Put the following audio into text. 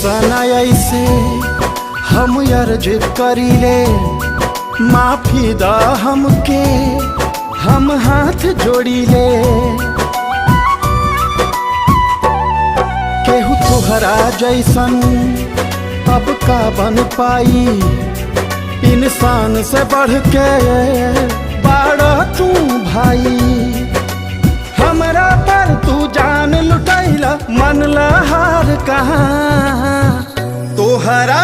सना ऐसे हम अर्ज करीले, माफी दा हमके हम हाथ जोड़ीले। केहू तुहरा जैसन अब का बन पाई, इंसान से बढ़ के बाड़ा तू भाई। हमरा पर तू जान लुटैला, मन ला हार कहाँ तोहरा